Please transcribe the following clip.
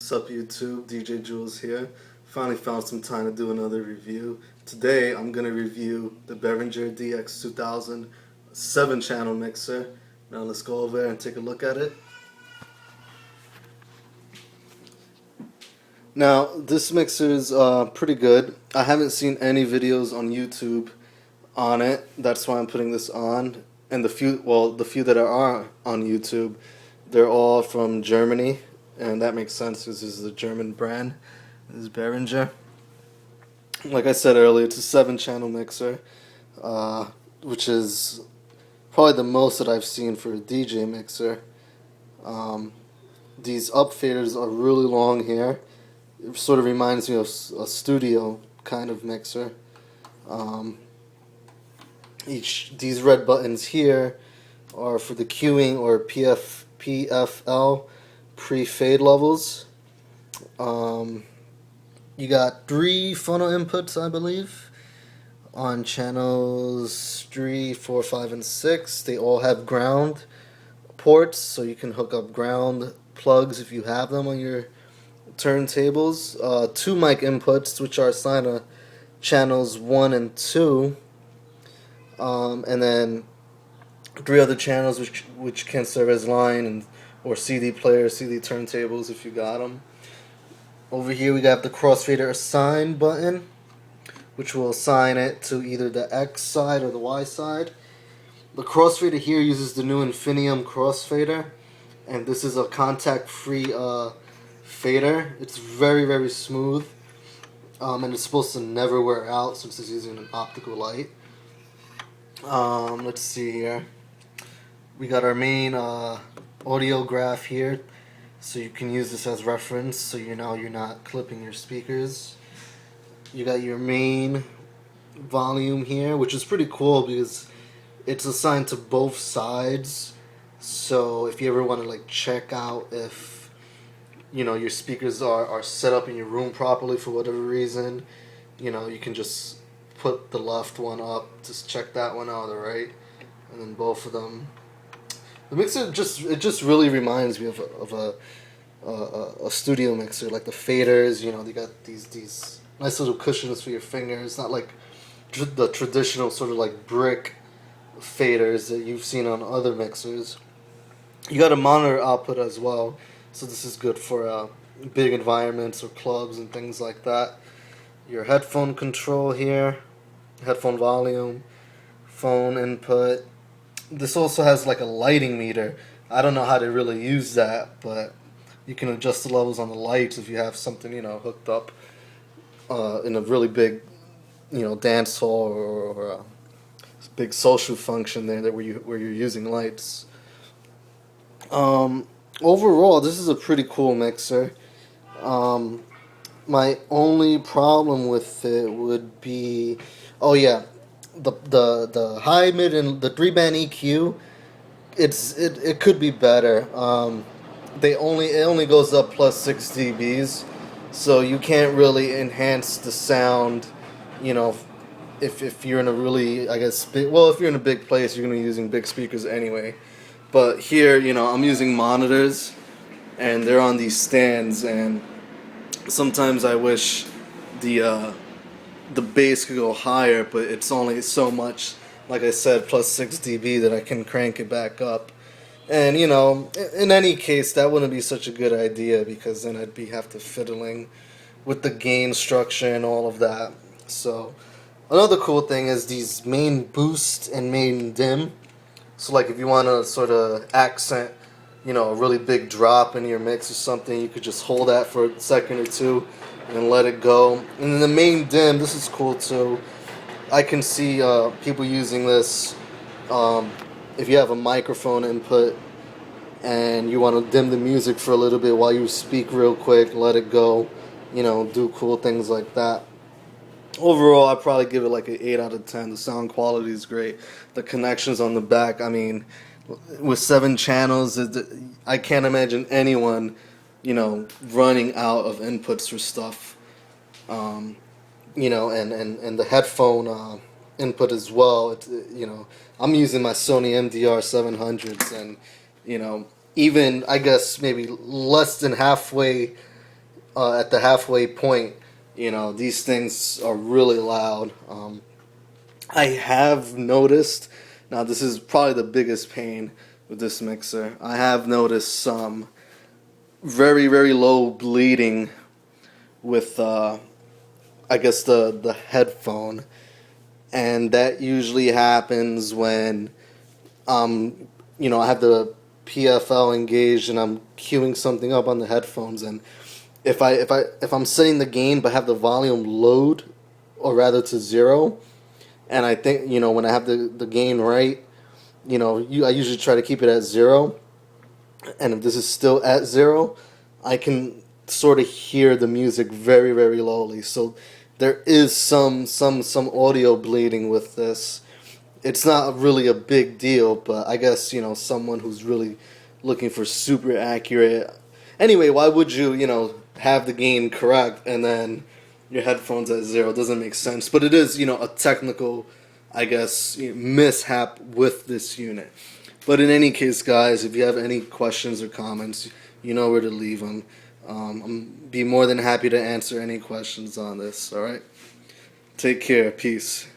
Sup YouTube, DJ Jules here. Finally found some time to do another review. Today I'm going to review the Behringer DX 2000 7-channel mixer. Now let's go over there and take a look at it. Now this mixer is pretty good. I haven't seen any videos on YouTube on it. That's why I'm putting this on. And the few that are on YouTube, they're all from Germany. And that makes sense because this is a German brand. This is Behringer. Like I said earlier, it's a 7-channel mixer, which is probably the most that I've seen for a DJ mixer. These up faders are really long here. It sort of reminds me of a studio kind of mixer. These red buttons here are for the queuing or PFL pre-fade levels. You got 3 phono inputs, I believe, on channels 3, 4, 5, and 6. They all have ground ports, so you can hook up ground plugs if you have them on your turntables. 2 mic inputs, which are assigned to channels 1 and 2, and then 3 other channels which can serve as line or CD players, CD turntables if you got them. Over here we got the crossfader assign button, which will assign it to either the X side or the Y side. The crossfader here uses the new Infinium crossfader, and this is a contact-free fader. It's very, very smooth, and it's supposed to never wear out since it's using an optical light. Let's see here. We got our main audio graph here, so you can use this as reference, so you know you're not clipping your speakers. You got your main volume here, which is pretty cool because it's assigned to both sides. So if you ever want to check out if your speakers are set up in your room properly for whatever reason, you can just put the left one up, just check that one out, alright, and then both of them. The mixer just really reminds me of a studio mixer, like the faders. They got these nice little cushions for your fingers, not like the traditional sort of brick faders that you've seen on other mixers. You got a monitor output as well, so this is good for big environments or clubs and things like that. Your headphone control here, headphone volume, phone input. This also has a lighting meter. I don't know how to really use that, but you can adjust the levels on the lights if you have something hooked up in a really big dance hall or a big social function there where you're using lights. Overall, this is a pretty cool mixer. My only problem with it would be, oh yeah, the high, mid, and the 3-band EQ. It could be better. It only goes up plus 6 dBs, so you can't really enhance the sound. If you're in a really, I guess, if you're in a big place, you're gonna be using big speakers anyway. But here, I'm using monitors, and they're on these stands, and sometimes I wish the bass could go higher, but it's only so much, like I said, plus 6 dB that I can crank it back up. And in any case, that wouldn't be such a good idea because then I'd have to fiddling with the gain structure and all of that. So another cool thing is these main boost and main dim. So if you want to sort of accent a really big drop in your mix or something, you could just hold that for a second or two and let it go. And then the main dim, this is cool too. I can see people using this if you have a microphone input and you want to dim the music for a little bit while you speak real quick, let it go, do cool things like that. Overall, I'd probably give it an 8 out of 10. The sound quality is great. The connections on the back, I mean, with 7 channels, I can't imagine anyone, running out of inputs for stuff. And the headphone input as well. I'm using my Sony MDR 700s, and even I guess maybe less than halfway at the halfway point, these things are really loud. I have noticed, now this is probably the biggest pain with this mixer, I have noticed some very, very low bleeding with, I guess, the headphone. And that usually happens when, I have the PFL engaged and I'm queuing something up on the headphones, and if I'm setting the gain but have the volume load, or rather to zero, and I think when I have the gain right, I usually try to keep it at zero, and if this is still at zero, I can sort of hear the music very, very lowly. So there is some audio bleeding with this. It's not really a big deal, but I guess someone who's really looking for super accurate. Anyway, why would you have the gain correct and then your headphones at zero? It doesn't make sense. But it is a technical, I guess, mishap with this unit. But in any case, guys, if you have any questions or comments, you know where to leave them. Be more than happy to answer any questions on this. All right, take care. Peace.